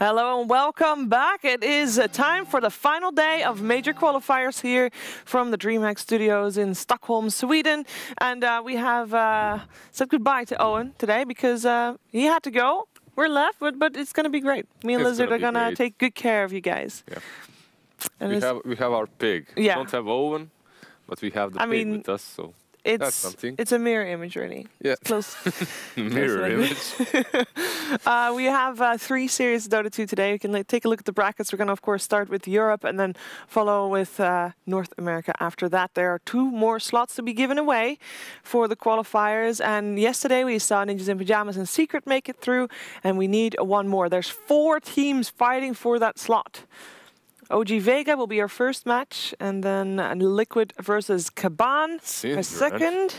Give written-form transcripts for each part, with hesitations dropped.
Hello and welcome back. It is time for the final day of major qualifiers here from the DreamLeague studios in Stockholm, Sweden. And we have said goodbye to Owen today because he had to go. We're left, but it's going to be great. Me and Lizard are going to take good care of you guys. Yeah. And we have our pig. Yeah. We don't have Owen, but we have the pig with us, so that's something. It's a mirror image, really. Yeah. Close. Mirror image. We have 3 series of Dota 2 today. We can take a look at the brackets. We're going to, of course, start with Europe and then follow with North America after that. There are 2 more slots to be given away for the qualifiers. And yesterday we saw Ninjas in Pajamas and Secret make it through, and we need 1 more. There's 4 teams fighting for that slot. OG Vega will be our first match, and then Liquid versus Caban a second.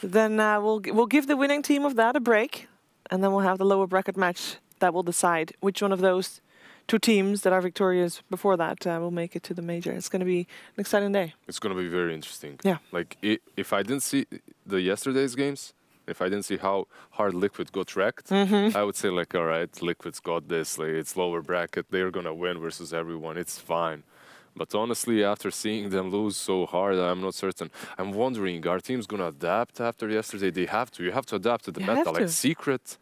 Then we'll give the winning team of that a break, and then we'll have the lower bracket match that will decide which one of those 2 teams that are victorious before that will make it to the major. It's going to be an exciting day. It's going to be very interesting. Yeah. Like if I didn't see the yesterday's games, if I didn't see how hard Liquid got wrecked, I would say like, all right, Liquid's got this. Like, it's lower bracket. They're going to win versus everyone. It's fine. But honestly, after seeing them lose so hard, I'm not certain. I'm wondering, are teams going to adapt after yesterday? They have to. You have to adapt to the meta. Like Secret,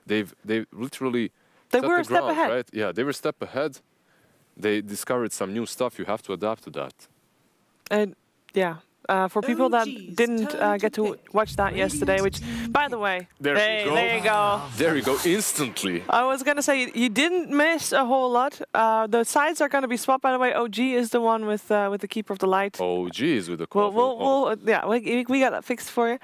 they literally were a step ahead. Right? Yeah, they were a step ahead. They discovered some new stuff. You have to adapt to that. And yeah. For people that didn't get to watch that yesterday, which, by the way, there you go. There you go, instantly. I was going to say, you didn't miss a whole lot. The sides are going to be swapped, by the way. OG is the one with the Keeper of the Light. OG is with the we got that fixed for you.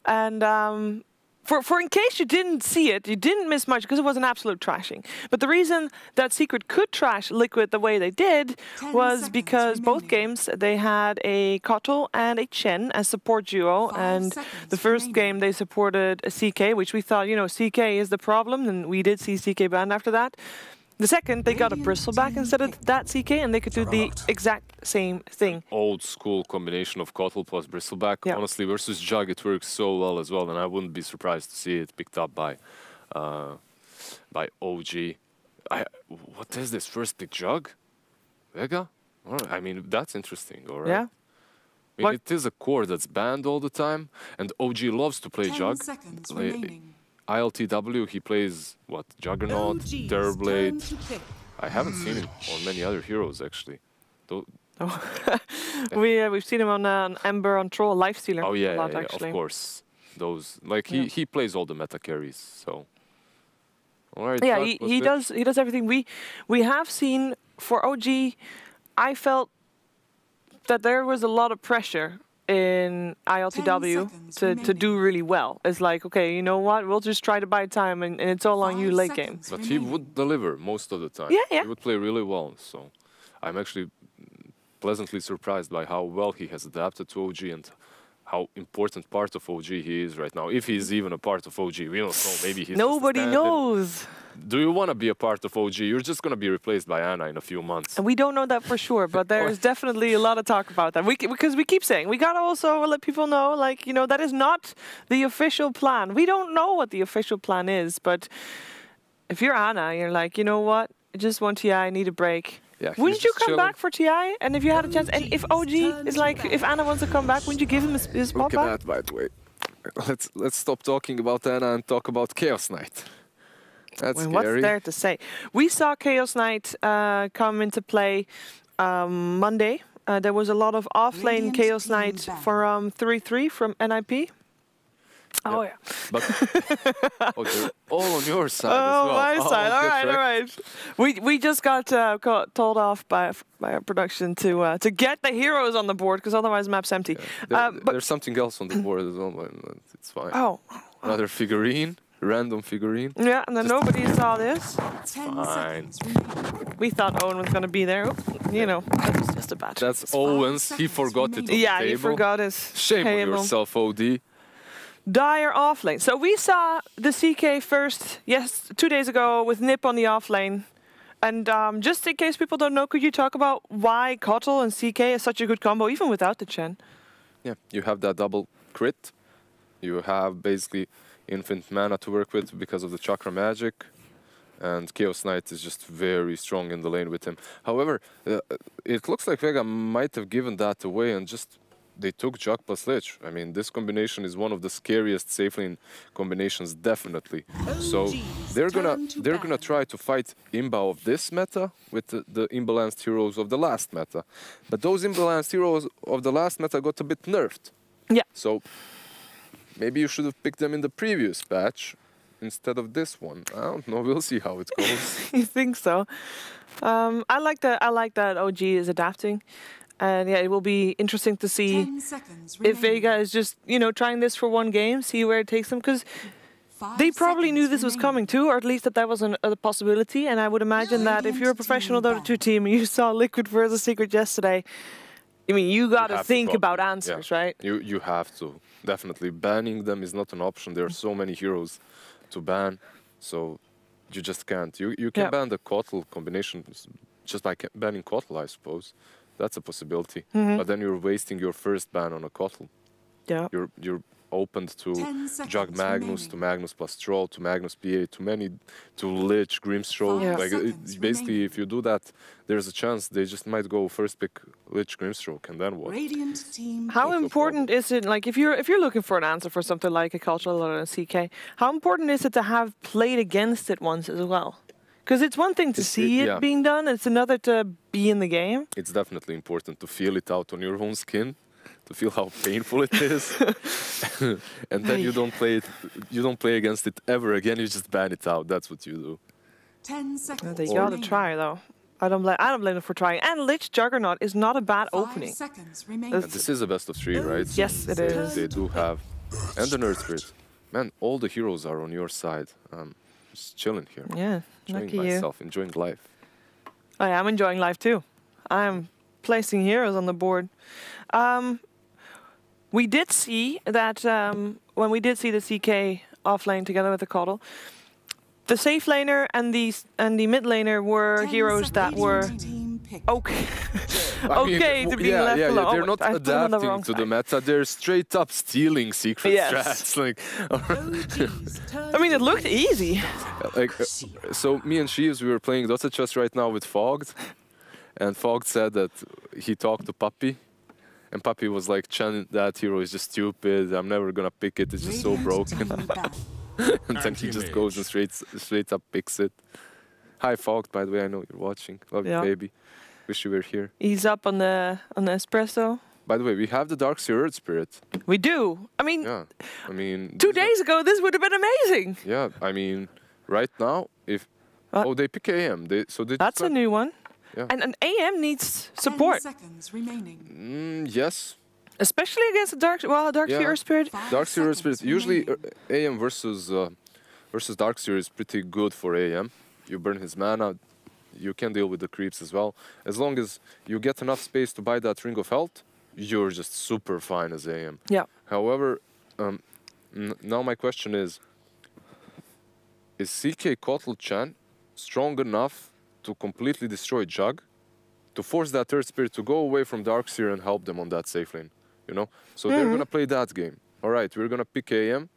And for in case you didn't see it, you didn't miss much because it was an absolute trashing. But the reason that Secret could trash Liquid the way they did was because both games they had a Kotal and a Chen as support duo. And the first game they supported a CK, which we thought, CK is the problem, and we did see CK banned after that. The second, they got a Bristleback instead of that CK, and they could do the exact same thing. Old school combination of Kotal plus Bristleback. Yeah. Honestly, versus Jug, it works so well as well, and I wouldn't be surprised to see it picked up by OG. What is this first pick, Jug? Vega? I mean, that's interesting, all right? Yeah. I mean, it is a core that's banned all the time, and OG loves to play Jug. ILTW, he plays, what, Juggernaut, Terrorblade. I haven't seen him on many other heroes, actually. We've seen him on Ember, on Troll, Lifestealer. Oh, yeah, a lot, yeah, actually. Of course. Those, like, he plays all the meta carries, so... All right, yeah, he does everything. We have seen, for OG, I felt that there was a lot of pressure in ILTW to do really well. It's like, okay, you know what? We'll just try to buy time, and it's all on you late game. But he would deliver most of the time. Yeah. He would play really well. So I'm actually pleasantly surprised by how well he has adapted to OG and how important part of OG he is right now. If he's even a part of OG, we don't know. Maybe he's nobody knows. Do you want to be a part of OG? You're just going to be replaced by Anna in a few months. And we don't know that for sure, but there's definitely a lot of talk about that. Because we keep saying, we got to also let people know, like, that is not the official plan. We don't know what the official plan is, but if you're Anna, you're like, you know what? I just want TI, I need a break. Yeah, wouldn't you come back for TI? And if you had a chance, and if OG is like, if Anna wants to come back, wouldn't you give him his spot back? Look at that, by the way. Let's stop talking about Anna and talk about Chaos Knight. That's scary. What's there to say? We saw Chaos Knight come into play Monday. There was a lot of off-lane Chaos Knight from 3-3 from NIP. Oh, yeah. But they're all on your side as well. My side. All right. We just got told off by our production to get the heroes on the board, because otherwise the map's empty. Yeah, there's something else on the board as well, but it's fine. Oh. Another figurine. Random figurine. Yeah, and then nobody saw this. It's fine. We thought Owen was going to be there. That was just a bad. That's Owen's. He forgot it on the table. He forgot his Shame on yourself, OD. Dire offlane. So we saw the CK first, 2 days ago with Nip on the offlane. And just in case people don't know, could you talk about why Kotal and CK is such a good combo, even without the Chen? Yeah, you have that double crit. You have basically infinite mana to work with because of the chakra magic. And Chaos Knight is just very strong in the lane with him. However, it looks like Vega might have given that away and just they took Jug plus Lich. I mean, this combination is one of the scariest safe lane combinations, definitely. So they're gonna try to fight Imba of this meta with the imbalanced heroes of the last meta. But those imbalanced heroes of the last meta got a bit nerfed. Yeah. So maybe you should have picked them in the previous patch instead of this one. I don't know. We'll see how it goes. You think so? I like that OG is adapting. And yeah, it will be interesting to see if Vega is just, you know, trying this for one game, see where it takes them. Because they probably knew this was coming too, or at least that was a possibility. And I would imagine that if you're a professional Dota 2 team and you saw Liquid versus Secret yesterday, I mean, you got to think about answers, right? You have to. Definitely. Banning them is not an option. There are so many heroes to ban, so you just can't. You can ban the Kotl combination just by banning Kotl, I suppose. That's a possibility. But then you're wasting your first ban on a Kotl. Yeah. You're opened to Jug Magnus, to Magnus plus Troll, to Magnus PA, to Lich, Grimstroke. Yeah. Like basically, if you do that, there's a chance they just might go first pick Lich, Grimstroke, and then what? How important is it, like if you're looking for an answer for something like a Cultural or a CK, how important is it to have played against it once as well? Because it's one thing to see it being done, it's another to be in the game. It's definitely important to feel it out on your own skin, to feel how painful it is, and then you don't play against it ever again. You just ban it out. That's what you do. 10 seconds. They gotta try though. I don't blame them for trying. And Lich Juggernaut is not a bad opening. 5 seconds remaining. And this is a best of 3, right? Yes, it is. They do have, and the Nerd Spirit. Man, all the heroes are on your side. Just chilling here. Yeah, enjoying lucky myself, enjoying life. I am enjoying life too. I'm placing heroes on the board. We did see that when we did see the CK offlane together with the Coddle, the safe laner and the mid laner were heroes that were okay. Okay to be left alone. They're not adapting to the meta. They're straight up stealing secret strats. Like, I mean, it looked easy. Like, so me and Sheaves, we were playing Dota Chess right now with Fogged, and Fogged said that he talked to Puppy, and Puppy was like, "Chan, that hero is just stupid. I'm never gonna pick it. It's just so broken." And then he just goes and straight up picks it. Hi, Fogged, by the way. I know you're watching. Love you, baby. Wish you were here. He's up on the espresso. By the way, we have the Darkseer Earth Spirit. We do. I mean, 2 days ago this would have been amazing. Yeah, I mean, right now, if they pick AM, that's a new one. Yeah. And an AM needs support. 10 seconds remaining. Yes. Especially against the Darkseer Earth Spirit. Darkseer Earth Spirit. Usually, AM versus Darkseer is pretty good for AM. You burn his mana. You can deal with the creeps as well. As long as you get enough space to buy that Ring of Health, you're just super fine as AM. Yeah. However, now my question is CK Kotl Chan strong enough to completely destroy Jug, to force that Earth Spirit to go away from Darkseer and help them on that safe lane? You know? So they're going to play that game. All right, we're going to pick AM.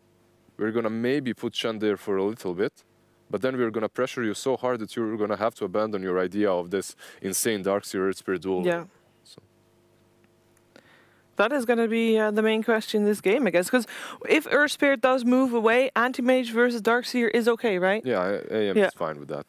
We're going to maybe put Chan there for a little bit. But then we're going to pressure you so hard that you're going to have to abandon your idea of this insane Darkseer Earth Spirit duel. Yeah. So. That is going to be the main question in this game, I guess. Because if Earth Spirit does move away, Anti-Mage versus Darkseer is okay, right? Yeah, AM is fine with that.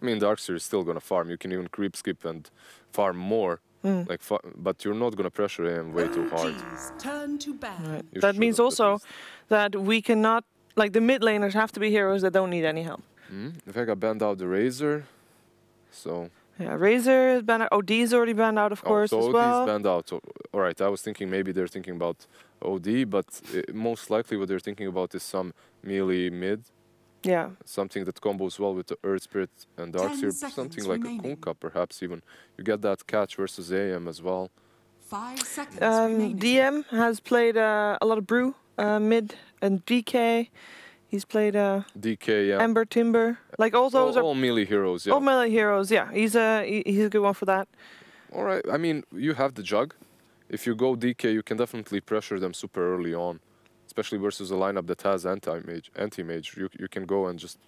I mean, Darkseer is still going to farm. You can even creep skip and farm more. But you're not going to pressure AM way too hard. Turn to ban. Right. That means also that we cannot... Like, the mid laners have to be heroes that don't need any help. Vega banned out the Razor, so... Yeah, Razor is banned out. OD is already banned out, of course, as well. So OD is banned out. So, all right, I was thinking maybe they're thinking about OD, but most likely what they're thinking about is some melee mid. Yeah. Something that combos well with the Earth Spirit and Darkseer. Something like a Kunkka, perhaps even. You get that catch versus AM as well. 5 seconds remaining. DM has played a lot of Brew. Mid and DK, he's played DK, yeah. Ember Timber, like all those are all melee heroes. Yeah. All melee heroes, yeah. He's a good one for that. All right, I mean, you have the Jug. If you go DK, you can definitely pressure them super early on, especially versus a lineup that has anti-mage. You can go and just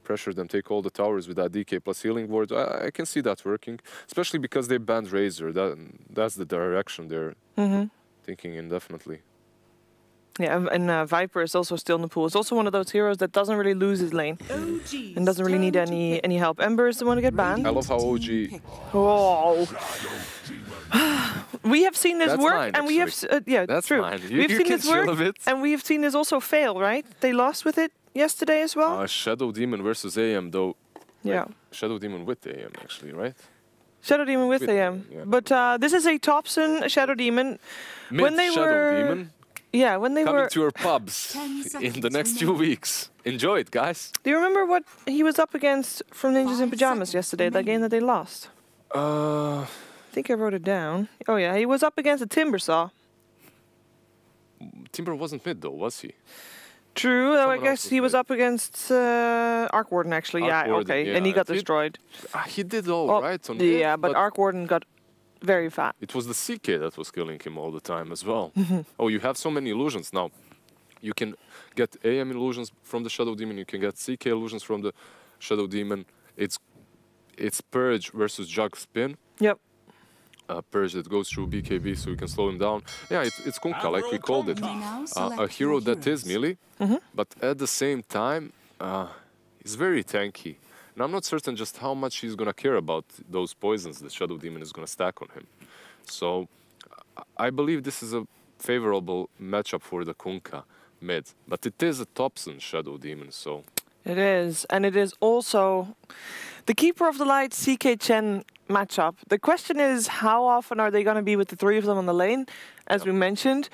pressure them, take all the towers with that DK plus healing ward. I can see that working, especially because they banned Razor. That's the direction they're thinking in, definitely. Yeah, and Viper is also still in the pool. It's also one of those heroes that doesn't really lose his lane and doesn't really need any help. Ember is the one to get banned. I love how OG... Oh. We have seen this That's work, mine, and we have yeah, That's true. mine. We've seen can this work, chill a bit. and we have seen this also fail. Right? They lost with it yesterday as well. Shadow Demon versus AM, though. Yeah. Like, Shadow Demon with AM, actually, right? Shadow Demon with With AM. AM, yeah. But this is a Thompson Shadow Demon. Mid Shadow Demon Yeah, when they coming were... to your pubs 10 in the seconds next few remaining. weeks. Enjoy it, guys. Do you remember what he was up against from Ninjas in 5 Pajamas seconds yesterday, that game that they lost? I think I wrote it down. Oh yeah, he was up against a Timbersaw. Timber wasn't mid, though, was he? True, though I Someone guess else he was was up against Arc Warden actually. Arc Yeah, Warden, okay, and he yeah. got destroyed. He did all Well, right on yeah, mid, but Arc Warden got very fat. it was the CK that was killing him all the time as well. Oh, you have so many illusions now. You can get AM illusions from the Shadow Demon. You can get CK illusions from the Shadow Demon. It's Purge versus Jug Spin. Yep. Purge that goes through BKB so you can slow him down. Yeah, it's Kunkka, like we called it. You may now A select hero your that is heroes. melee, but at the same time, he's very tanky. And I'm not certain just how much he's going to care about those poisons the Shadow Demon is going to stack on him. So I believe this is a favorable matchup for the Kunkka mid. But it is a Thompson Shadow Demon, so... It is, and it is also the Keeper of the Light CK Chen matchup. The question is, how often are they going to be with the three of them on the lane? As we mentioned,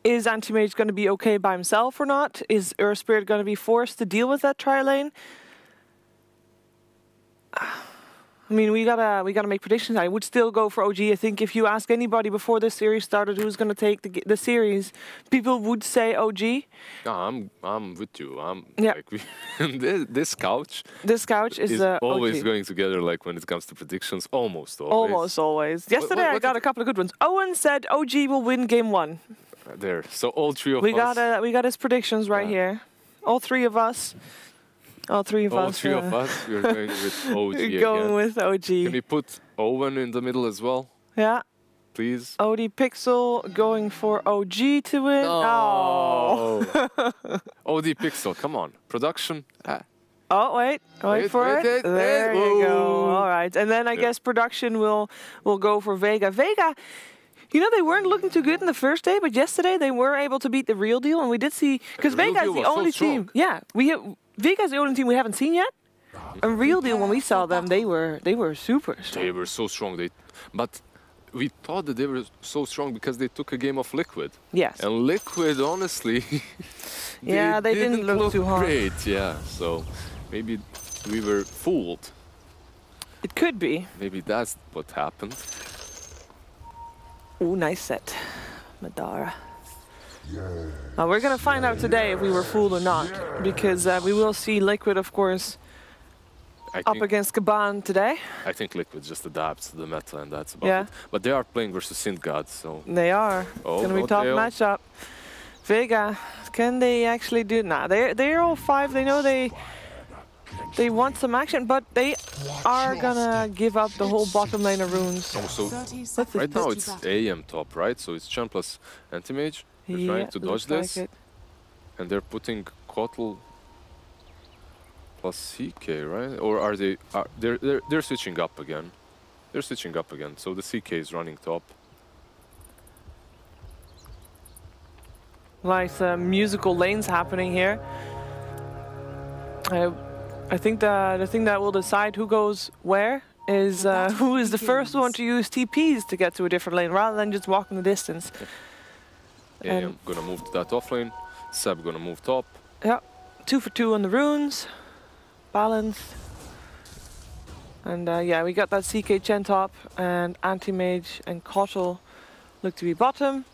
is Anti-Mage going to be okay by himself or not? Is Earth Spirit going to be forced to deal with that tri-lane? I mean, we gotta make predictions. I would still go for OG. I think if you ask anybody before this series started who's going to take the series, people would say OG. No, I'm with you. Yeah. Like this couch This couch is always OG. going together. Like when it comes to predictions, almost always. Almost always. Yesterday I what got did- a couple of good ones. Owen said OG will win game 1. There. So all three of We us. got his predictions right Yeah. here. All three of us. All three of all us. three of us. We're going with OG We're going again. with OG. Can we put Owen in the middle as well, Yeah. please? OD Pixel going for OG to win. Oh. No. OD Pixel, come on. Production. Oh, wait Wait, for wait, it. wait, There wait. you go. Ooh. All right. And then I Yeah. guess production will go for Vega. Vega, you know, they weren't looking too good in the first day, but yesterday they were able to beat the Real Deal, and we did see, because The Real Vega is Deal the was so only team. strong. Yeah, Vega's the only team we haven't seen yet. And Real Deal, when we saw them, they were super strong. They were so strong. But we thought that they were so strong because they took a game of Liquid. Yes. And Liquid, honestly, Yeah, they didn't look too hard. great. Yeah, so maybe we were fooled. It could be. Maybe that's what happened. Ooh, nice set. Madara. Now we're going to find out today if we were fooled or not, because we will see Liquid, of course, up against Caban today. I think Liquid just adapts to the meta, and that's about Yeah. it. But they are playing versus Synth Gods, so... They are. Oh, It's going to be no a tough tail. matchup. Vega, can they actually do... Nah, they're all 5. They know they want some action, but they are going to give up the whole bottom lane of runes. Also, 30 seconds right now to it's battle. AM top, right? So it's Chen plus Anti-Mage. They're trying to dodge looks like this. it. And they're putting Kotl plus CK, right? Or are they... they're switching up again. They're switching up again, so the CK is running top. Nice musical lanes happening here. I think the thing that will decide who goes where is who is the first one to use TPs to get to a different lane rather than just walking the distance. AM gonna move to that offlane. Seb gonna move top. Yeah, 2 for 2 on the runes. Balanced. And yeah, we got that CK Chen top and Anti-Mage and Kotl look to be bottom.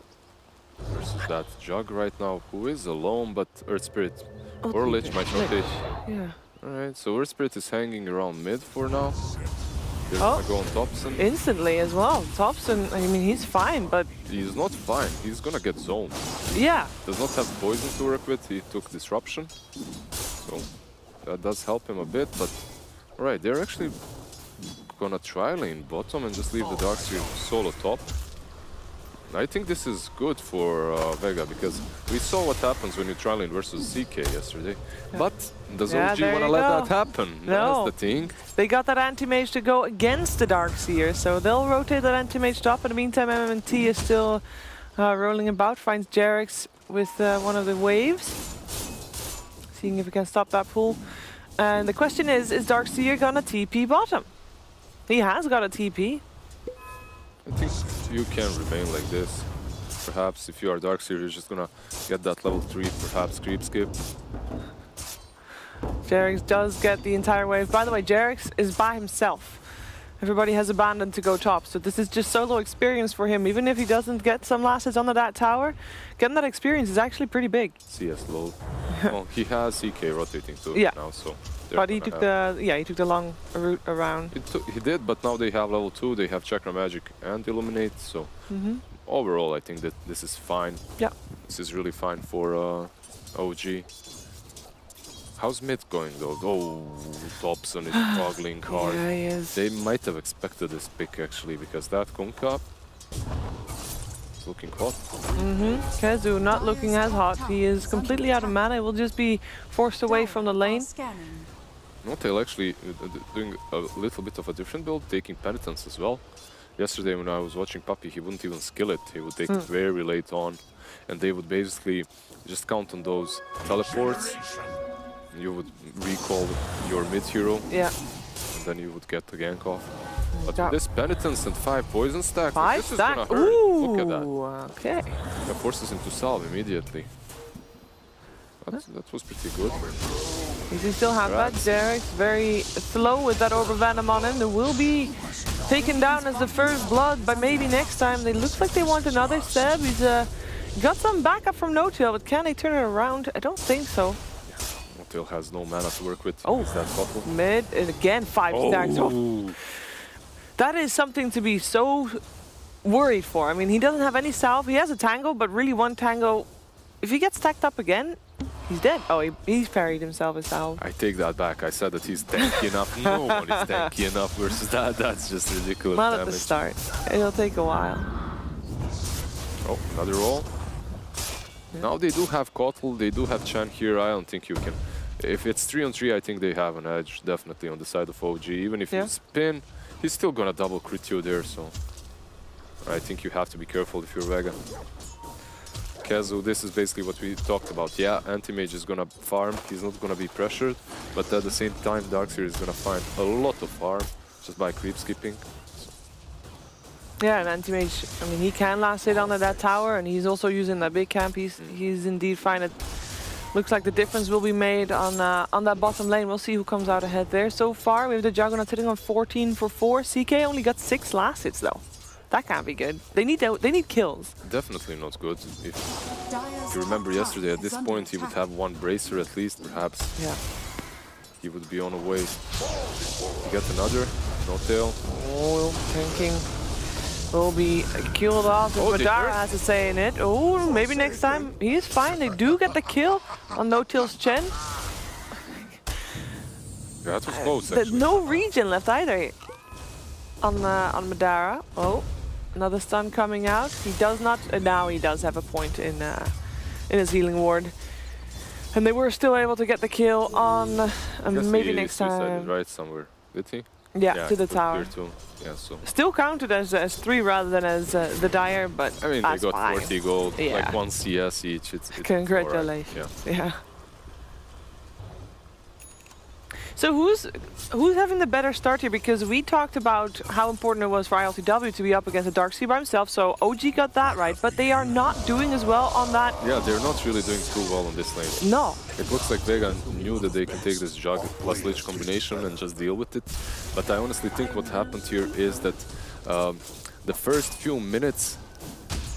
Versus that Jug right now, who is alone, but Earth Spirit or Lich might rotate. Yeah. Alright, so Earth Spirit is hanging around mid for now. They're Oh. gonna go on Thompson. Instantly as well. Thompson, I mean, he's fine, but He's not fine. He's gonna get zoned. yeah. Does not have poison to work with. He took disruption. So That does help him a bit, but alright, they're actually gonna try lane bottom and just leave the Darkseer solo top. I think this is good for Vega, because we saw what happens when you try lane versus CK yesterday. But does OG want to let that happen? No. That's the thing. They got that anti-mage to go against the Darkseer, so they'll rotate that anti-mage top. In the meantime, MMT is still rolling about, finds Jerix with one of the waves. Seeing if he can stop that pull. And the question is Darkseer gonna TP bottom? He has got a TP. I think you can remain like this. Perhaps if you are Darkseer, you're just gonna get that level 3, perhaps creep skip. Jerix does get the entire wave. By the way, Jerix is by himself. Everybody has abandoned to go top, so this is just solo experience for him. Even if he doesn't get some last hits onto that tower, getting that experience is actually pretty big. CS low. Well, he has CK rotating too now, so. But he took the long route around. He did, but now they have level 2. They have Chakra Magic and Illuminate, so overall, I think that this is fine. Yeah, this is really fine for OG. How's mid going though? Oh, Dobson is struggling hard. Yeah, he is. They might have expected this pick actually, because that Kunkka is looking hot. Kezu not looking as hot. He is completely out of mana. He will just be forced away from the lane. Notail actually doing a little bit of a different build, taking Penitence as well. Yesterday when I was watching Puppy, he wouldn't even skill it. He would take it very late on, and they would basically just count on those teleports. You would recall your mid hero, and then you would get the gank off. But with this Penitence and 5 poison stacks, this is gonna hurt. Look at that. Okay. That forces him to salve immediately. That was pretty good. He still have that. Jerix very slow with that Orb of Venom on him. There will be taken down as the first blood, but maybe next time. They look like they want another Seb. He's got some backup from Notail, but can they turn it around? I don't think so. Notail has no mana to work with. Oh, is that bottle? Mid, and again 5 stacks off. That is something to be so worried for. I mean, he doesn't have any salve. He has a tango, but really one tango, if he gets stacked up again, he's dead. Oh, he's parried himself with salve. I take that back. I said that he's tanky enough. No one is tanky enough versus that. That's just ridiculous. Not damage. at the start. It'll take a while. Oh, another roll. Now they do have Kotl, they do have Chen here. I don't think you can. If it's 3-on-3, I think they have an edge, definitely, on the side of OG. Even if you spin, he's still gonna double crit you there, so I think you have to be careful if you're Vega. Kezu, this is basically what we talked about. Yeah, anti-mage is gonna farm, he's not gonna be pressured, but at the same time, Darkseer is gonna find a lot of farm just by creep skipping. Yeah, and anti-mage, I mean, he can last hit onto that tower, and he's also using that big camp. He's indeed fine. It looks like the difference will be made on that bottom lane. We'll see who comes out ahead there. So far, we have the Juggernaut sitting on 14 for 4. CK only got 6 last hits, though. That can't be good. They need kills. Definitely not good. If you remember yesterday, at this point, he would have 1 bracer at least, perhaps. Yeah. He would be on a way. He got another. Notail. Oh, tanking. Will be killed off if Madara has a say in it. Oh, maybe next time. He is fine. They do get the kill on Notail's Chen. Yeah, that was close, There's no regen left either on Madara. Oh, another stun coming out. He does not. Now he does have a point in his healing ward. And they were still able to get the kill on maybe next time. Right somewhere, did he? Yeah, to the tower. Yeah, so. Still counted as 3 rather than as the Dire, but I mean, they got 40 gold, like 1 CS each. It's congratulations. Right. Yeah. So who's having the better start here? Because we talked about how important it was for ILTW to be up against a Darkseer by himself, so OG got that right, but they are not doing as well on that. Yeah, they're not really doing too well on this lane. No. It looks like Vega knew that they can take this Jug plus Lich combination and just deal with it. But I honestly think what happened here is that the first few minutes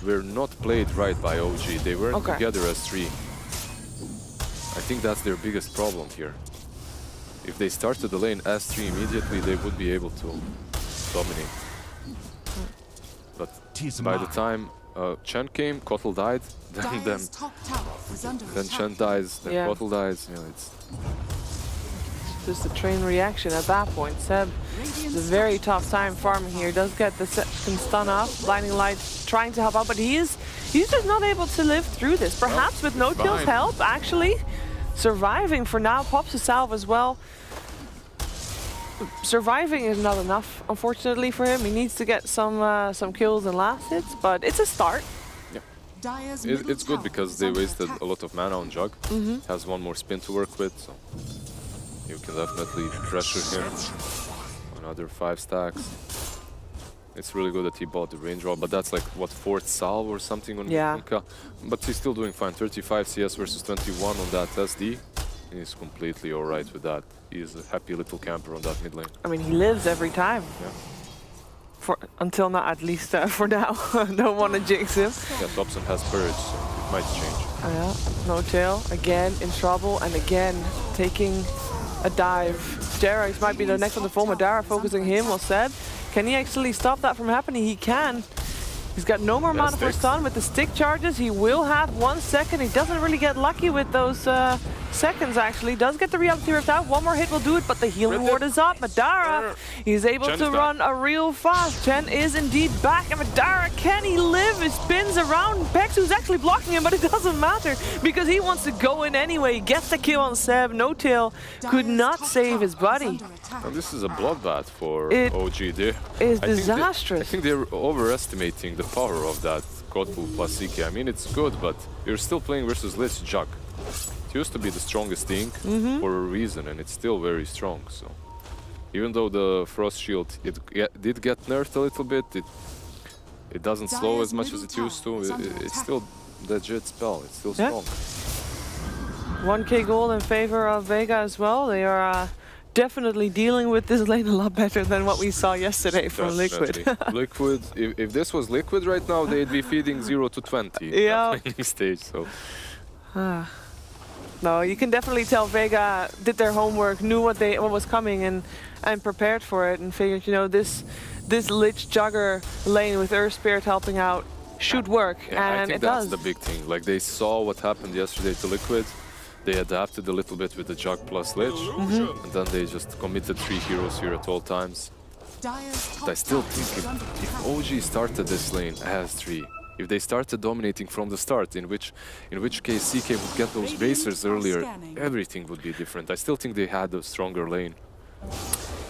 were not played right by OG. They weren't together as 3. I think that's their biggest problem here. If they started the lane as 3 immediately, they would be able to dominate. But by the time Chen came, Kotl died, then Chen dies, then Kotl dies. Yeah, it's Just a train reaction at that point. Seb is a very tough time farming here. Does get the second stun off. Blinding Light trying to help out, but he's just not able to live through this. Perhaps with No-Till's help, actually surviving for now. Pops a salve as well. Surviving is not enough, unfortunately, for him. He needs to get some kills and last hits, but it's a start. It's good because they wasted a lot of mana on Jug. Has one more spin to work with, so you can definitely pressure him. Another 5 stacks. It's really good that he bought the range roll, but that's like, what, 4th salve or something on Mika? But he's still doing fine. 35 CS versus 21 on that SD. He's completely alright with that. He's a happy little camper on that mid lane. I mean, he lives every time. Yeah. Until now, at least for now. Don't want to jinx him. Yeah, Dobson has Purge, so it might change. Yeah, No-Till again in trouble, and again taking a dive. Jerax might be the next one to fall. Madara focusing him, well said. Can he actually stop that from happening? He can. He's got no more mana for stun with the stick charges. He will have 1 second. He doesn't really get lucky with those seconds, actually. Does get the reality rift out. One more hit will do it, but the healing ward is up. Madara, he's able to run a real fast. Chen is indeed back, and Madara, can he live? He spins around. Pexu's actually blocking him, but it doesn't matter because he wants to go in anyway. Gets the kill on Seb. No-Till could not save his buddy. And this is a bloodbath for OG. It's disastrous. I think they're overestimating the power of that God Pool plus CK. I mean, it's good, but you're still playing versus Lich Jug. It used to be the strongest thing for a reason, and it's still very strong. So even though the Frost Shield did get nerfed a little bit, it doesn't slow as much as it used to. It's still a legit spell. It's still strong. 1k gold in favor of Vega as well. They are definitely dealing with this lane a lot better than what we saw yesterday from Liquid. Liquid, if this was Liquid right now, they'd be feeding 0 to 20 yeah. at laning stage. So. No, you can definitely tell Vega did their homework, knew what was coming, and prepared for it, and figured, you know, this Lich Jugger lane with Earth Spirit helping out should work, and it does. I think that's the big thing. Like, they saw what happened yesterday to Liquid. They adapted a little bit with the Jug plus Lich, and then they just committed 3 heroes here at all times. But I still think if OG started this lane as 3, if they started dominating from the start, in which case CK would get those bracers earlier, everything would be different. I still think they had a stronger lane.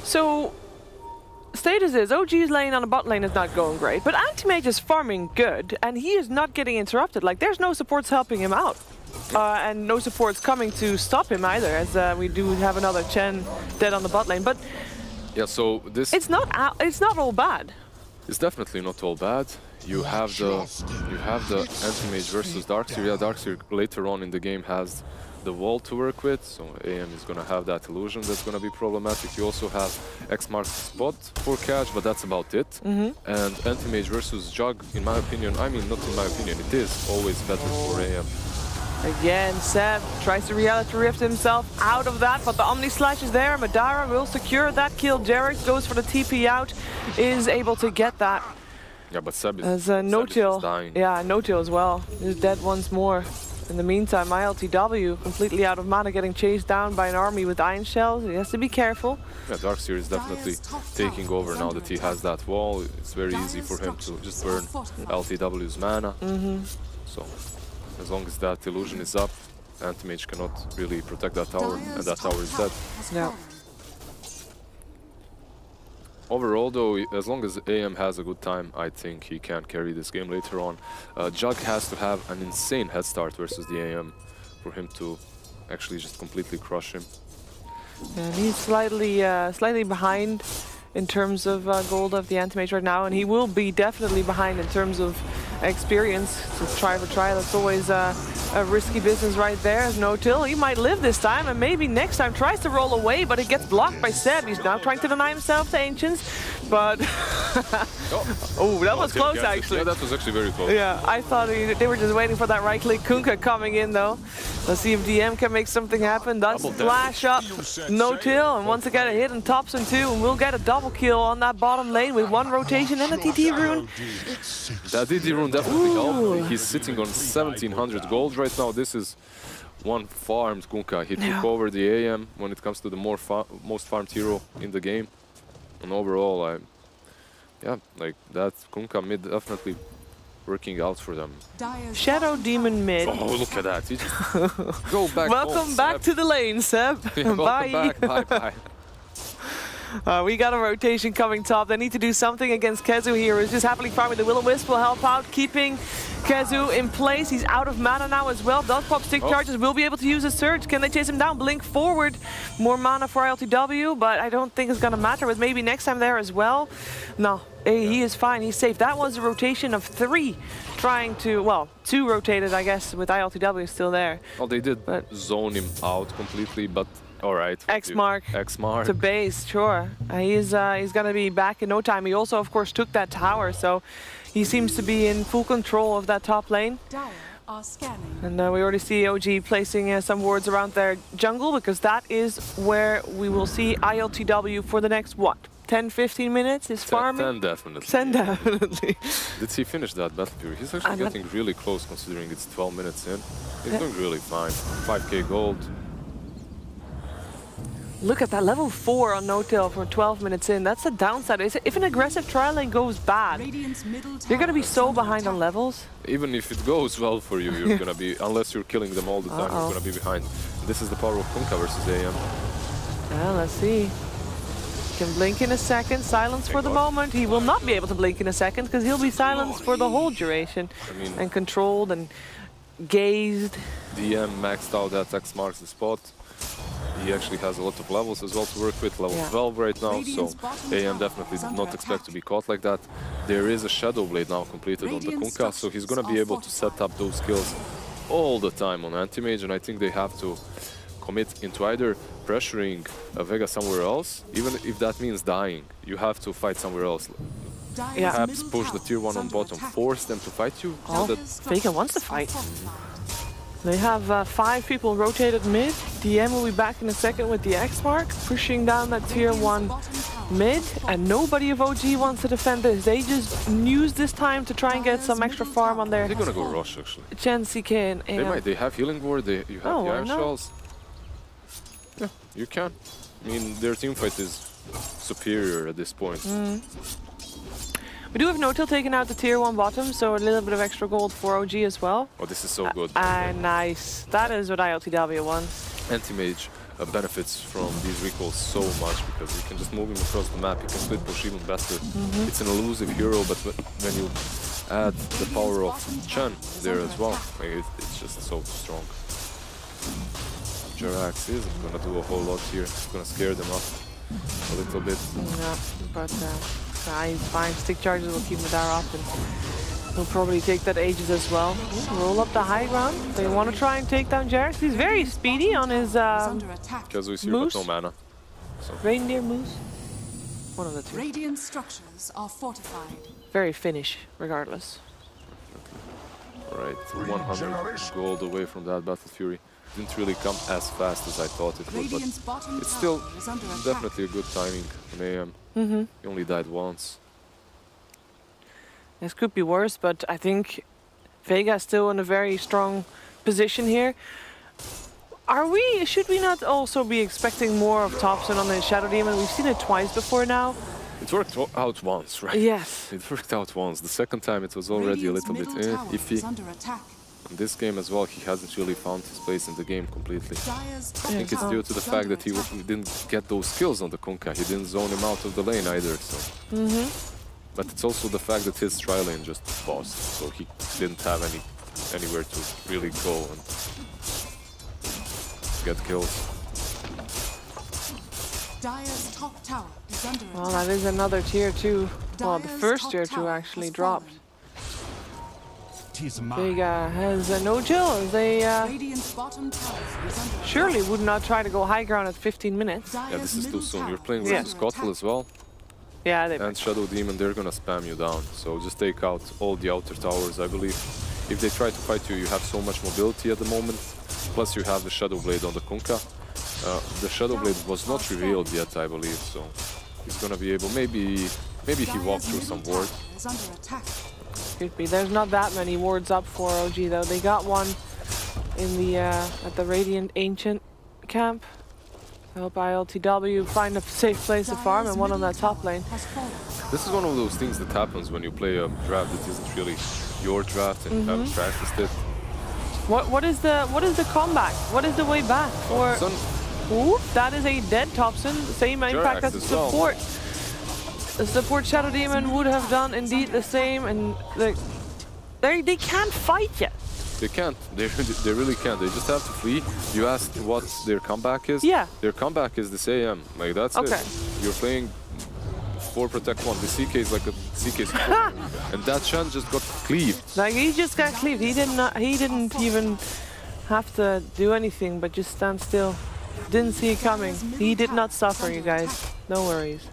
So, status is, OG's lane on the bot lane is not going great, but Anti-Mage is farming good, and he is not getting interrupted. Like, there's no supports helping him out. And no supports coming to stop him either, as we do have another Chen dead on the bot lane. But yeah, so this it's not all bad. It's definitely not all bad. You have the Anti-Mage versus Darkseer. Yeah, Darkseer later on in the game has the wall to work with, so AM is gonna have that illusion that's gonna be problematic. You also have X marks spot for catch, but that's about it. And Anti-Mage versus Jug, in my opinion, I mean, not in my opinion, it is always better for AM. Again, Seb tries to reality rift himself out of that, but the Omni Slash is there. Madara will secure that kill. Jerax goes for the TP out, is able to get that. Yeah, but Seb is dying. Yeah, No-Till as well. He's dead once more. In the meantime, ILTW completely out of mana, getting chased down by an army with iron shells. He has to be careful. Yeah, Darkseer is definitely taking over now that he has that wall. It's very easy for him to just burn LTW's mana. So, as long as that illusion is up, Anti-Mage cannot really protect that tower, and that tower is dead. Yeah. Overall, though, as long as AM has a good time, I think he can carry this game later on. Jug has to have an insane head start versus the AM for him to actually just completely crush him. And he's slightly behind in terms of gold of the Anti-Mage right now, and he will be definitely behind in terms of experience. So try for try, that's always a risky business right there. As No-Till, he might live this time, and maybe next time tries to roll away, but it gets blocked by Seb. He's now trying to deny himself to Ancients, but oh, that was close actually. Yeah, that was actually very close. Yeah, I thought they were just waiting for that right click. Kunkka coming in though. Let's see if DM can make something happen. Does flash up No-Till, and once again a hit and Thompson too, and we'll get a double kill on that bottom lane with 1 rotation and a TT rune. That TT rune definitely helped. He's sitting on 1700 gold right now. This is one farmed Kunkka. He took over the AM when it comes to the most farmed hero in the game. And overall, yeah, like that Kunkka mid definitely working out for them. Shadow Demon mid. Oh, look at that. He just go back Welcome home, back Seb. to the lane, Seb. Yeah, Bye. welcome back. Bye-bye. We got a rotation coming top. They need to do something against Kezu here, who's just happily farming. The Will-O-Wisp will help out, keeping Kezu in place. He's out of mana now as well. Does pop stick charges, will be able to use a surge. Can they chase him down? Blink forward. More mana for LTW, but I don't think it's going to matter with maybe next time there as well. No, he is fine. He's safe. That was a rotation of 3 trying to, well, 2 rotated, I guess, with ILTW still there. Well, they did zone him out completely, but all right. X-Mark to base, sure. He's going to be back in no time. He also, of course, took that tower, so he seems to be in full control of that top lane. And we already see OG placing some wards around their jungle, because that is where we will see ILTW for the next, what, 10-15 minutes is farming? 10 definitely. 10 definitely. Did he finish that Battle Fury? He's actually getting really close considering it's 12 minutes in. He's doing really fine. 5k gold. Look at that, level 4 on no-tail for 12 minutes in. That's the downside. If an aggressive trial lane goes bad, you're going to be so behind on levels. Even if it goes well for you, you're going to be, unless you're killing them all the time, you're going to be behind. This is the power of Kunkka versus AM. Well, let's see. Can blink in a second, silence for the moment. He will not be able to blink in a second because he'll be silenced for the whole duration. I mean, and controlled and gazed. DM maxed out that X marks the spot. He actually has a lot of levels as well to work with, level 12 right now, so AM definitely did not expect to be caught like that. There is a Shadow Blade now completed on the Kunkka, so he's going to be able to set up those skills all the time on Anti-Mage, and I think they have to commit into either pressuring a Vega somewhere else, even if that means dying. You have to fight somewhere else. Perhaps push the tier 1 on bottom, force them to fight you. Oh, Vega wants to fight. They have 5 people rotated mid. DM will be back in a second with the X-Mark, pushing down that tier 1 mid, and nobody of OG wants to defend this. They just use this time to try and get some extra farm on their... They're gonna go rush, actually. Chen, CK, and AM. They might. They have healing ward, you have the Iron Shells. Yeah, you can. I mean, their teamfight is superior at this point. We do have no-tail taking out the tier 1 bottom, so a little bit of extra gold for OG as well. Oh, this is so good. Nice. That is what ILTW wants. Anti-Mage benefits from these recalls so much because you can just move him across the map, you can split push even better. It's an elusive hero, but when you add the power of Chen there as well, it's just so strong. Jerax isn't gonna do a whole lot here, it's gonna scare them off a little bit. Yeah, but fine. Stick charges will keep Madara up, and he'll probably take that Aegis as well. Roll up the high ground. They want to try and take down Jerax. He's very speedy on his Kazui's here, but no mana. So. Reindeer moose. One of the two. Radiant structures are fortified. Very Finnish, regardless. Alright, 100 gold away from that Battle Fury. Didn't really come as fast as I thought it would, but it's still definitely a good timing on AM. He only died once. This could be worse, but I think Vega is still in a very strong position here. Should we not also be expecting more of Thompson on the Shadow Demon? We've seen it twice before now. It worked out once, right? Yes. It worked out once. The second time it was already a little bit iffy. In this game as well, he hasn't really found his place in the game completely. I think it's due to the fact that he didn't get those skills on the Kunkka. He didn't zone him out of the lane either. So. But it's also the fact that his tri lane just paused, so he didn't have anywhere to really go and get kills. Well, that is another tier 2. Well, the first tier 2 actually dropped. Vega has no chill. They surely would not try to go high ground at 15 minutes. Yeah, this is too soon. You're playing versus Kotal as well. Yeah, and Shadow Demon, they're gonna spam you down. So just take out all the outer towers, I believe. If they try to fight you, you have so much mobility at the moment. Plus you have the Shadow Blade on the Kunkka. The Shadow Blade was not revealed yet, I believe. So he's gonna be able, maybe he walked through some ward. Could be. There's not that many wards up for OG though. They got one in the at the Radiant Ancient camp. I hope ILTW find a safe place to farm and one on that top lane. This is one of those things that happens when you play a draft that isn't really your draft and you haven't practiced it. What is the comeback? What is the way back for? Ooh, that is a dead Thompson. Same impact as the support. The support Shadow Demon would have done indeed the same, and they can't fight yet. They can't. They really can't. They just have to flee. You asked what their comeback is? Yeah. Their comeback is this AM. Like, that's it. You're playing 4 protect 1. The CK is like a CK support. And that Shen just got cleaved. Like, he just got cleaved. He didn't even have to do anything but just stand still. Didn't see it coming. He did not suffer, you guys. No worries.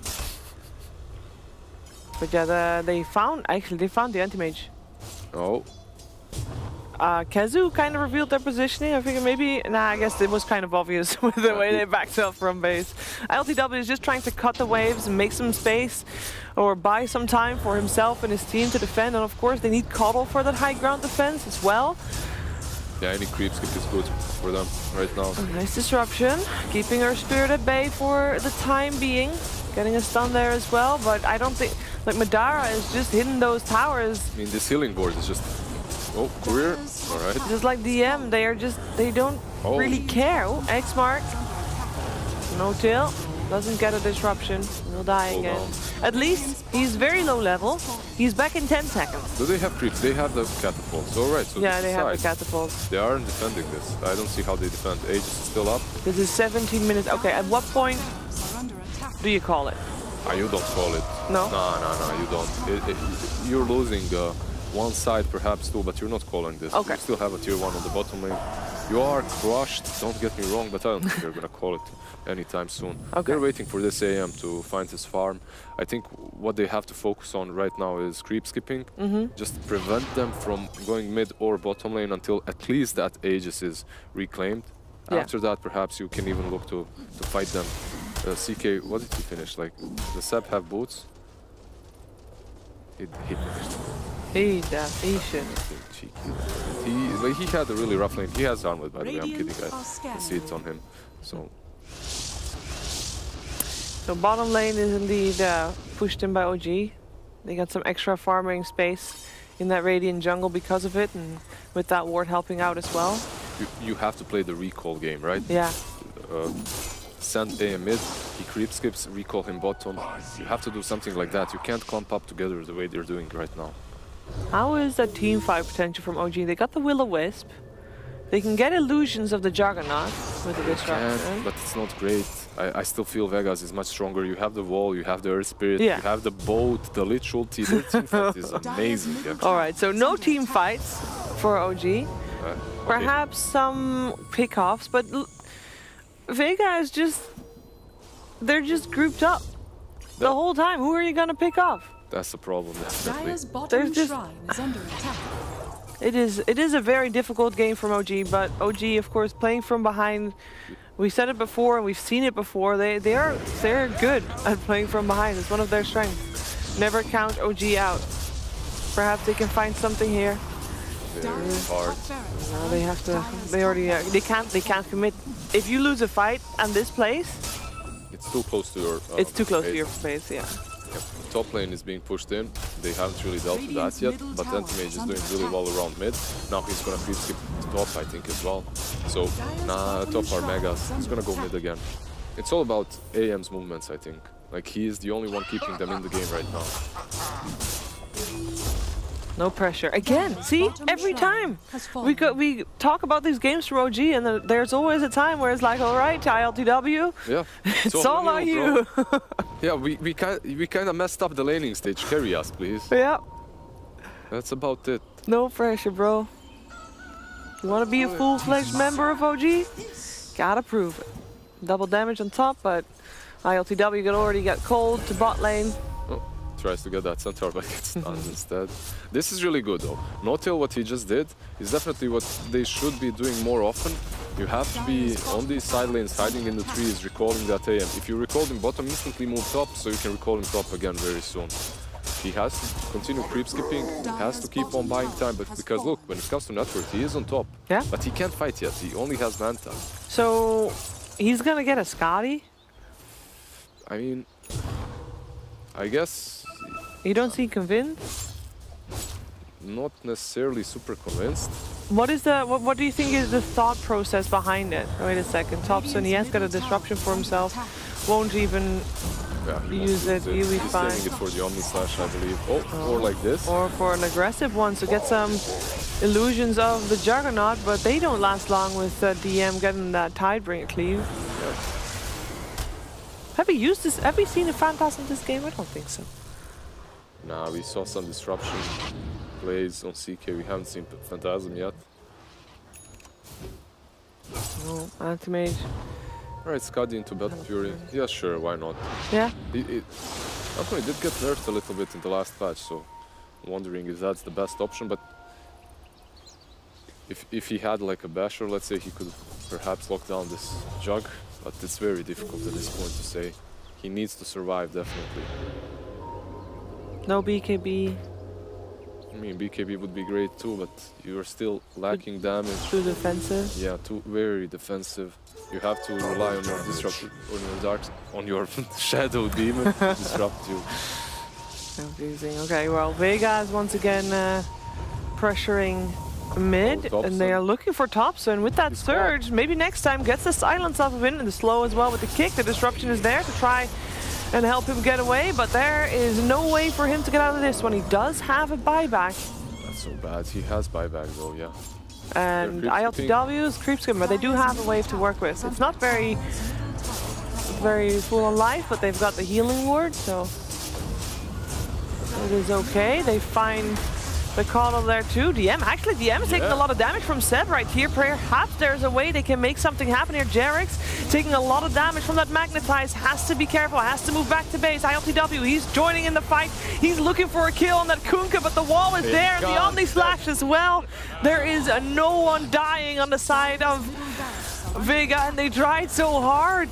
But yeah, they found the anti-mage. Oh. Kezu kind of revealed their positioning. I figured maybe, I guess it was kind of obvious with the way they backed up from base. ILTW is just trying to cut the waves and make some space or buy some time for himself and his team to defend. And of course, they need Coddle for that high ground defense as well. Yeah, any creep skip is good for them right now. A nice disruption, keeping her spirit at bay for the time being. Getting a stun there as well, but I don't think, like, Madara is just hitting those towers. I mean, this healing board is just, oh, career, all right. Just like DM, they don't really care. Oh, X mark. No tail, doesn't get a disruption, he'll die again. At least, he's very low level. He's back in 10 seconds. Do they have creeps? They have the catapults, all right. So yeah, they have the catapults. They aren't defending this. I don't see how they defend. Aegis is still up. This is 17 minutes. Okay, at what point do you call it? You don't call it. No? No, you don't. You're losing one side, perhaps two, but you're not calling this. Okay. You still have a tier 1 on the bottom lane. You are crushed, don't get me wrong, but I don't think they're going to call it anytime soon. Okay. They're waiting for this AM to find his farm. I think what they have to focus on right now is creep skipping. Just prevent them from going mid or bottom lane until at least that Aegis is reclaimed. Yeah. After that, perhaps you can even look to fight them. CK, what did he finish? Like, does Seb have boots? He finished. He should. He had a really rough lane. He has armlet, by the way. I'm kidding. I can see it on him. So bottom lane is indeed pushed in by OG. They got some extra farming space in that Radiant jungle because of it, and with that ward helping out as well. You have to play the recall game, right? Yeah. Send AM mid, he creep skips, recall him bottom. You have to do something like that. You can't clump up together the way they're doing right now. How is that team fight potential from OG? They got the Will-O-Wisp. They can get illusions of the Juggernaut with the disruption. But it's not great. I still feel Vegas is much stronger. You have the wall, you have the Earth Spirit, yeah. You have the boat, the Lich ulti. Their team fight is amazing. Alright, so no team fights for OG. Okay. Perhaps some pick-offs, but Vega is just... They're just grouped up the whole time. Who are you gonna pick off? That's the problem, definitely. Bottom shrine is under attack. It is a very difficult game from OG, but OG, of course, playing from behind. We said it before, and we've seen it before. They're good at playing from behind. It's one of their strengths. Never count OG out. Perhaps they can find something here. Very hard. No, they have to. They can't commit. If you lose a fight and this place, it's too close to your. It's too close to your face, yeah. Yep. Top lane is being pushed in. They haven't really dealt with that yet, but anti-mage is doing really well around mid. Now he's gonna creep skip to top, I think, as well. So, top are megas. He's gonna go mid again. It's all about AM's movements, I think. Like, he is the only one keeping them in the game right now. No pressure. Again, see? Every time. We talk about these games from OG, and there's always a time where it's like, all right, ILTW, yeah, it's all on you. Yeah, we kind of messed up the laning stage. Carry us, please. Yeah. That's about it. No pressure, bro. You want to be a full-fledged member of OG? Gotta prove it. Double damage on top, but ILTW already got cold to bot lane. Tries to get that centaur, but gets stunned instead. This is really good though. No-tail, what he just did, is definitely what they should be doing more often. You have to be on these side lanes, hiding in the trees, recalling that AM. If you recall him bottom, instantly move top, so you can recall him top again very soon. He has to continue creep skipping, has to keep on buying time, but because look, when it comes to net worth, he is on top. Yeah. But he can't fight yet, he only has Manta. So he's gonna get a Scotty? I mean, I guess... You don't seem convinced? Not necessarily super convinced. What is the what do you think is the thought process behind it? Wait a second. Thompson, he has got a disruption for himself. Won't even use it. He'll be fine. He's saving it for the Omni Slash, I believe. Oh, or like this. Or for an aggressive one, so get some illusions of the Juggernaut, but they don't last long with DM getting that Tidebringer cleave. Yeah. Have you used this? Have we seen a Phantasm in this game? I don't think so. Nah, we saw some disruption plays on CK. We haven't seen Phantasm yet. No, Anti-Mage. Alright, Skadi into Battle Fury. Yeah, sure, why not? Yeah. Anthony did get nerfed a little bit in the last patch, so I'm wondering if that's the best option, but if he had like a basher, let's say, he could perhaps lock down this Jug, but it's very difficult at this point to say. He needs to survive, definitely. No BKB. I mean, BKB would be great too, but you're still lacking damage. Too defensive. Yeah, too very defensive. You have to rely on your disrupt, on your dark, on your shadow demon to disrupt you. Confusing. Okay, well, Vega is once again pressuring mid, and they are looking for Thompson with that surge. Maybe next time gets the silence off of him and the slow as well with the kick. The disruption is there to try and help him get away, but there is no way for him to get out of this one. He does have a buyback. That's so bad. He has buyback though, yeah. And ILTW's creep skimmer, they do have a wave to work with. It's not very full on life, but they've got the healing ward, so it is okay. They find the call there too. DM, actually DM is taking a lot of damage from Seb right here. Perhaps there's a way they can make something happen here. Jerix taking a lot of damage from that Magnetize. Has to be careful, has to move back to base. ILTW, he's joining in the fight. He's looking for a kill on that Kunkka, but the wall is there, and the Omni Slash as well. There is no one dying on the side of Vega, and they tried so hard.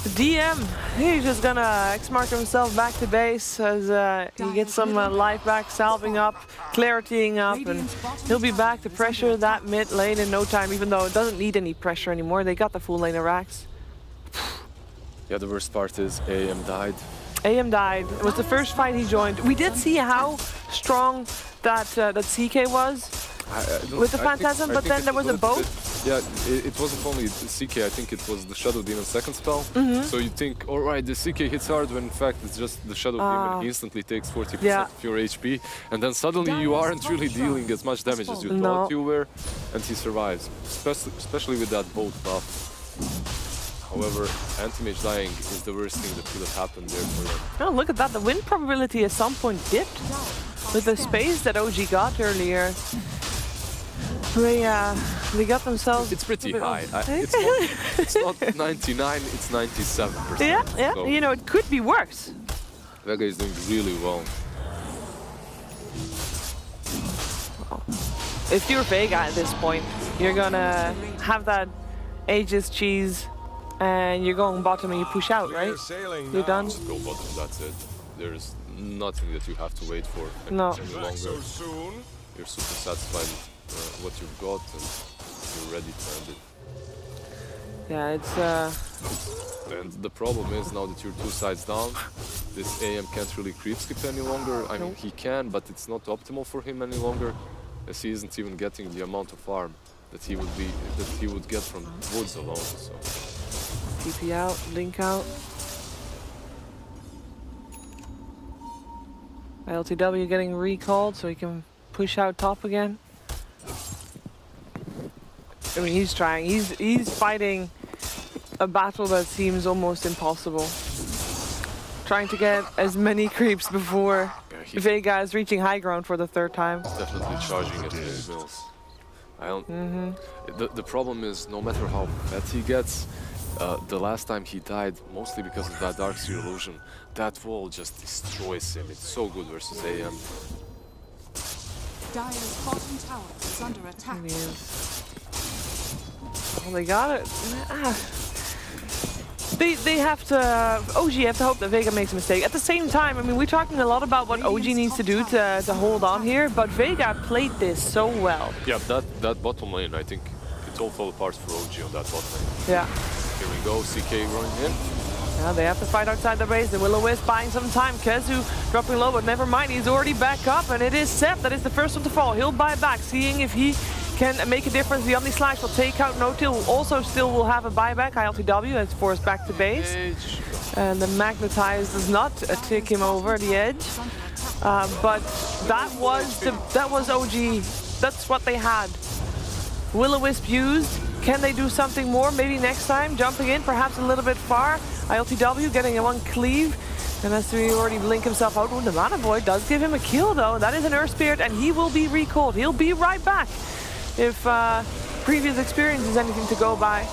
DM, he's just gonna X-mark himself back to base as he gets some life back, salving up, claritying up, and he'll be back to pressure that mid lane in no time, even though it doesn't need any pressure anymore. They got the full lane of racks. Yeah, the worst part is AM died. AM died. It was the first fight he joined. We did see how strong that CK was with the Phantasm, but then there was a boat. Yeah, it wasn't only the CK, I think it was the Shadow Demon second spell. So you think, alright, the CK hits hard, when in fact it's just the Shadow Demon instantly takes 40% of your HP, and then suddenly you aren't really dealing as much damage as you thought you were, and he survives, especially with that boat buff. However, Anti-Mage dying is the worst thing that could have happened there for them. Oh, look at that, the win probability at some point dipped with the space that OG got earlier. They got themselves... It's pretty high. It's not 99, it's 97%. Yeah, so you know, it could be worse. Vega is doing really well. If you're Vega at this point, you're gonna have that Aegis cheese and you're going bottom and you push out, right? You're done? Just go bottom, that's it. There's nothing that you have to wait for any longer. You're super satisfied with what you've got and you're ready to end it. Yeah, it's And the problem is now that you're two sides down, this AM can't really creep skip any longer. I mean, he can, but it's not optimal for him any longer, as he isn't even getting the amount of farm that he would get from woods alone. So TP out, link out. LTW getting recalled so he can push out top again. I mean, he's trying. He's fighting a battle that seems almost impossible. Trying to get as many creeps before Vega is reaching high ground for the third time. He's definitely charging at windmills. I don't. The problem is, no matter how bad he gets, the last time he died, mostly because of that Darkseer illusion, that wall just destroys him. It's so good versus AM. Dire's bottom tower is under attack. Oh, they got it. They have to, OG have to hope that Vega makes a mistake. At the same time, I mean, we're talking a lot about what OG needs to do to hold on here, but Vega played this so well. Yeah, that bottom lane, I think it's all fall apart for OG on that bottom lane. Yeah. Here we go, CK running in. Yeah, they have to fight outside the base. The Will-O-Wisp buying some time. Kezu dropping low, but never mind, he's already back up, and it is Seb that is the first one to fall. He'll buy back, seeing if he can make a difference. The Omni Slash will take out No-Till, who also still will have a buyback. ILTW is forced back to base. And the Magnetize does not tick him over the edge. But that was OG. That's what they had. Will-O-Wisp used. Can they do something more? Maybe next time. Jumping in, perhaps a little bit far. ILTW getting a one cleave. And as we already blink himself out. Oh, the Mana Void does give him a kill though. That is an Earth Spirit, and he will be recalled. He'll be right back. If previous experience is anything to go by.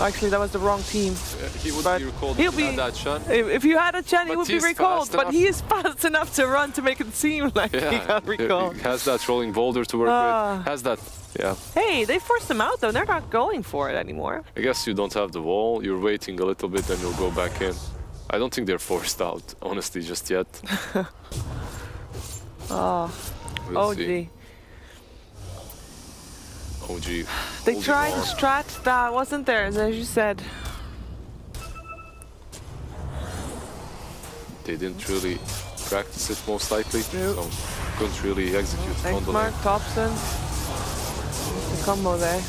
Actually, that was the wrong team. He would be recalled if he had that Chen. If you had a Chen, he would be recalled. But he is fast enough to run to make it seem like he got recalled. He has that rolling boulder to work with. Has that, yeah. Hey, they forced him out though. They're not going for it anymore. I guess you don't have the wall. You're waiting a little bit and you'll go back in. I don't think they're forced out, honestly, just yet. We'll OG. see. OG. They tried a strat that wasn't theirs, as you said. They didn't really practice it, most likely. Nope. So couldn't really execute it on Thanks, the Mark. lane. Thompson. The combo there.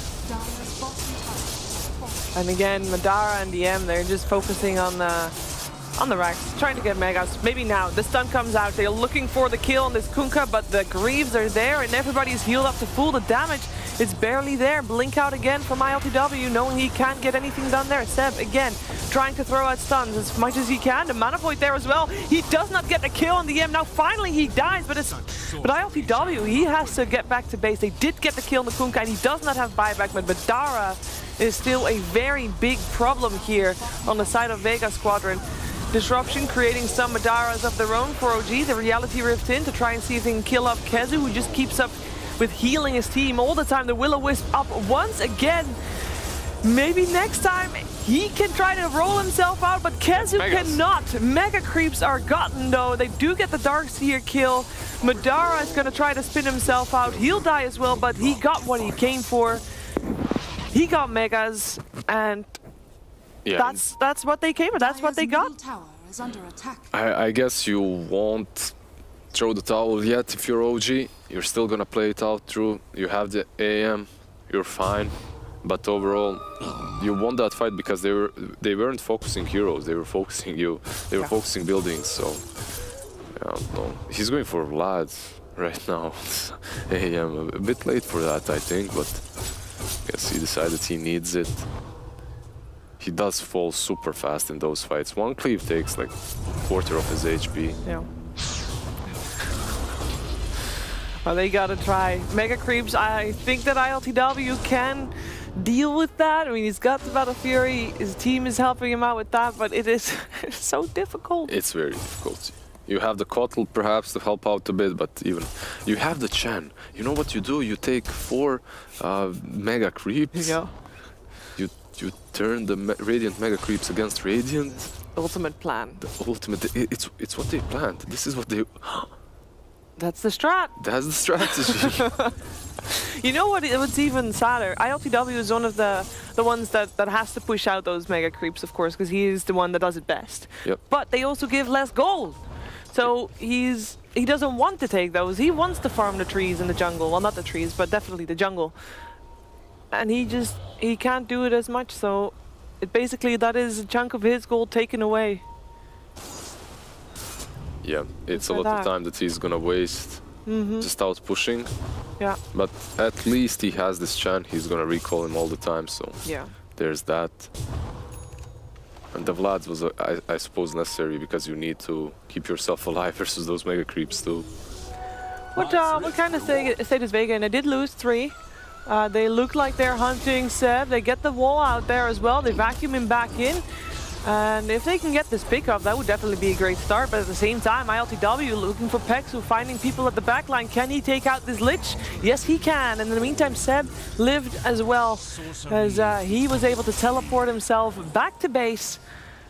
And again, Madara and DM, they're just focusing on the racks, trying to get Megas. Maybe now, the stun comes out, they're looking for the kill on this Kunkka, but the Greaves are there and everybody's healed up to full. The damage is barely there. Blink out again from ILTW, knowing he can't get anything done there. Seb, again, trying to throw out stuns as much as he can. The Mana Void there as well. He does not get the kill on the DM. Now finally he dies, but ILTW, he has to get back to base. They did get the kill on the Kunkka and he does not have buyback, but Madara is still a very big problem here on the side of Vega Squadron. Disruption creating some Madaras of their own for OG. The Reality Rift in to try and see if they can kill up Kezu, who just keeps up with healing his team all the time. The Will-O-Wisp up once again. Maybe next time he can try to roll himself out, but Kezu cannot. Mega creeps are gotten though. They do get the Darkseer kill. Madara is going to try to spin himself out. He'll die as well, but he got what he came for. He got Megas, and yeah, that's what they came for. That's what they got. Tower is under attack. I guess you won't throw the towel yet if you're OG. You're still gonna play it out through. You have the AM, you're fine. But overall, you won that fight because they weren't focusing heroes. They were focusing you. They were focusing buildings. So yeah, no, he's going for lads right now. AM a bit late for that, I think, but I guess he decided he needs it. He does fall super fast in those fights. One cleave takes like quarter of his HP. Yeah. Well, they gotta try. Mega creeps, I think that ILTW can deal with that. I mean, he's got the Battle Fury, his team is helping him out with that, but it is so difficult. It's very difficult. You have the Kotl perhaps to help out a bit, but even you have the Chen. You know what you do? You take 4 Mega Creeps. Yeah. You turn the Radiant Mega Creeps against Radiant. Ultimate plan. The ultimate. It's what they planned. This is what they. That's the strat. That's the strategy. You know what? What's even sadder? ILTW is one of the ones that has to push out those Mega Creeps, of course, because he is the one that does it best. Yep. But they also give less gold. So he doesn't want to take those. He wants to farm the trees in the jungle. Well, not the trees, but definitely the jungle. And he can't do it as much, so basically that is a chunk of his gold taken away. Yeah, it's a lot of time that he's gonna waste just out pushing. Yeah. But at least he has this Chen. He's gonna recall him all the time, so yeah, there's that. And the Vlads was, I suppose, necessary because you need to keep yourself alive versus those Mega Creeps too. What kind of state is Vega in? They did lose 3. They look like they're hunting Seb. They get the wall out there as well. They vacuum him back in. And if they can get this pickup, that would definitely be a great start. But at the same time, ILTW looking for Pexu, finding people at the back line. Can he take out this Lich? Yes, he can. And in the meantime, Seb lived as well, as he was able to teleport himself back to base.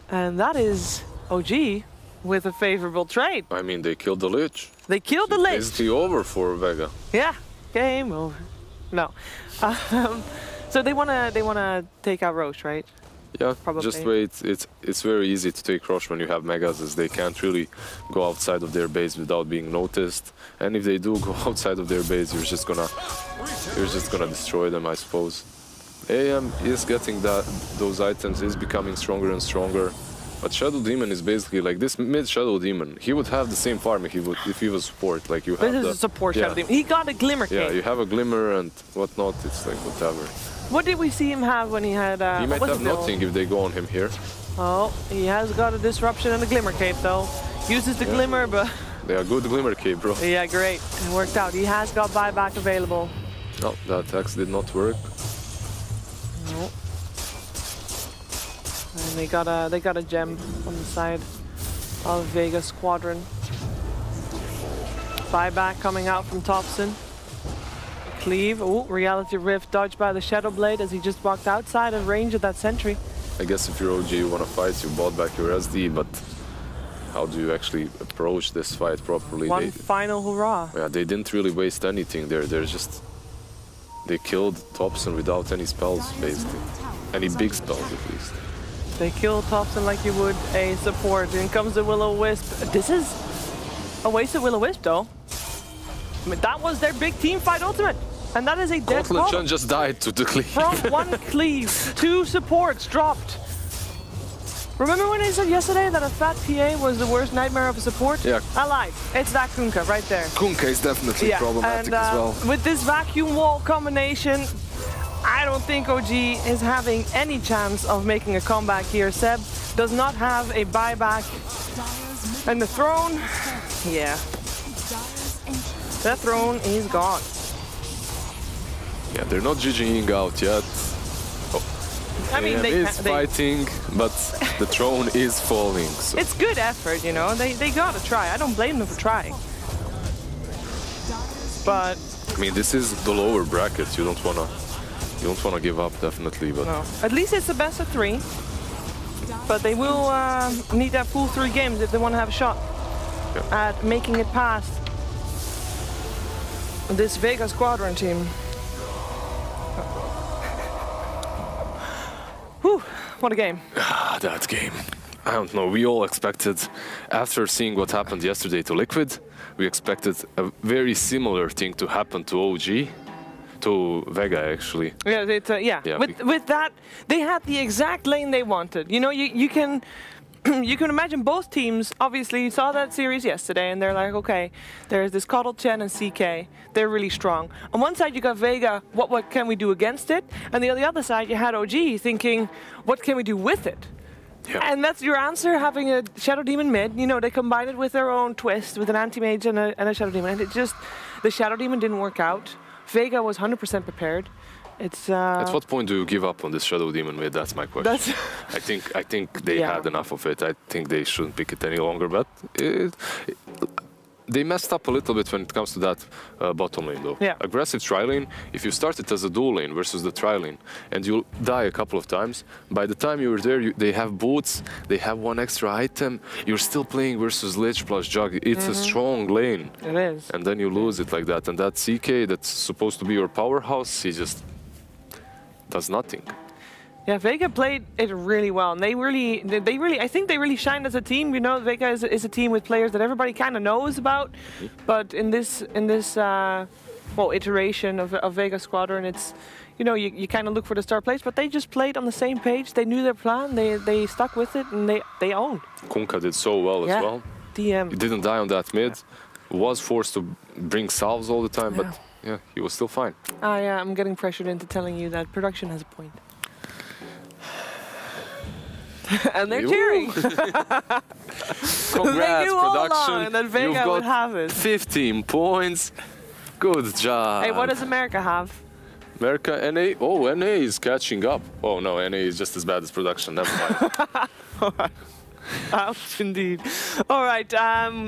And that is OG with a favorable trade. I mean, they killed the Lich. They killed the Lich. Basically over for Vega. Yeah, game over. No. So they wanna take out Roche, right? Yeah, Probably. just wait. It's very easy to take Roche when you have Megas, as they can't really go outside of their base without being noticed. And if they do go outside of their base, you're just gonna destroy them, I suppose. AM is getting those items, is becoming stronger and stronger. But Shadow Demon is basically like this mid Shadow Demon. He would have the same farm if he was support. Like you have this is a support Shadow Demon. He got a Glimmer Cape. Yeah, you have a Glimmer and whatnot. It's like whatever. What did we see him have when he had... he might have nothing if they go on him here. Oh, he has got a Disruption and a Glimmer Cape though. Uses the Glimmer, but... They are good Glimmer Cape, bro. Yeah, great. It worked out. He has got buyback available. No, that attack did not work. No. And they got a gem on the side of Vega Squadron. Buyback coming out from Thompson. Cleave. Oh, Reality Rift dodged by the Shadow Blade as he just walked outside of range of that sentry. I guess if you're OG, you want to fight, you bought back your SD, but how do you actually approach this fight properly? One final hurrah. Yeah, they didn't really waste anything there. They killed Thompson without any spells, basically. Any big spells, at least. They kill Thompson like you would a support. In comes the Will-O-Wisp. This is a wasted Will-O-Wisp, though. I mean, that was their big team fight ultimate. And that is a dead Kotlet Chun just died to the cleave. From one cleave, 2 supports dropped. Remember when I said yesterday that a fat PA was the worst nightmare of a support? Yeah. I lied. It's that Kunkka right there. Kunkka is definitely problematic and, as well. With this vacuum wall combination, I don't think OG is having any chance of making a comeback here. Seb does not have a buyback. And the throne, yeah. That throne is gone. Yeah, they're not GGing out yet. I mean, AM is fighting, but the throne is falling. So. It's good effort, you know. They gotta try. I don't blame them for trying. But I mean, this is the lower bracket. You don't wanna give up, definitely. But no. At least it's the best of 3. But they will need that full 3 games if they want to have a shot at making it past this Vega Squadron team. Whew, what a game. That game. I don't know, we all expected, after seeing what happened yesterday to Liquid, we expected a very similar thing to happen to OG, to Vega actually. Yeah, with that, they had the exact lane they wanted. You know, you can you can imagine both teams. Obviously, you saw that series yesterday, and they're like, okay, there's this Coddle Chen and CK. They're really strong. On one side, you got Vega. What can we do against it? And on the other side, you had OG thinking, what can we do with it? Yeah. And that's your answer, having a Shadow Demon mid. You know, they combine it with their own twist, with an Anti-Mage and a Shadow Demon. And it just, the Shadow Demon didn't work out. Vega was 100% prepared. It's At what point do you give up on this Shadow Demon mid? That's my question. I think they had enough of it. I think they shouldn't pick it any longer. But they messed up a little bit when it comes to that bottom lane, though. Yeah. Aggressive tri lane. If you start it as a dual lane versus the tri lane, and you die a couple of times, by the time you're there, they have boots. They have one extra item. You're still playing versus Lich plus Jug. It's a strong lane. It is. And then you lose it like that. And that CK that's supposed to be your powerhouse, he just does nothing. Yeah, Vega played it really well, and they really, I think they really shined as a team. You know, Vega is a team with players that everybody kind of knows about, but in this iteration of Vega Squadron, it's, you know, you kind of look for the star plays, but they just played on the same page. They knew their plan. They stuck with it, and they owned. Kunkka did so well as well. DM. He didn't die on that mid. Was forced to bring salves all the time, but yeah, he was still fine. Yeah, I'm getting pressured into telling you that production has a point. And they're cheering. Congrats, they knew all production. along that Vega You've got would have it. 15 points. Good job. Hey, what does America have? America, NA. Oh, NA is catching up. Oh no, NA is just as bad as production. Never mind. Ouch, indeed. All right,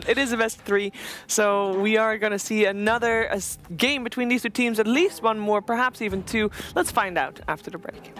it is a best of 3, so we are going to see another game between these two teams, at least one more, perhaps even 2. Let's find out after the break.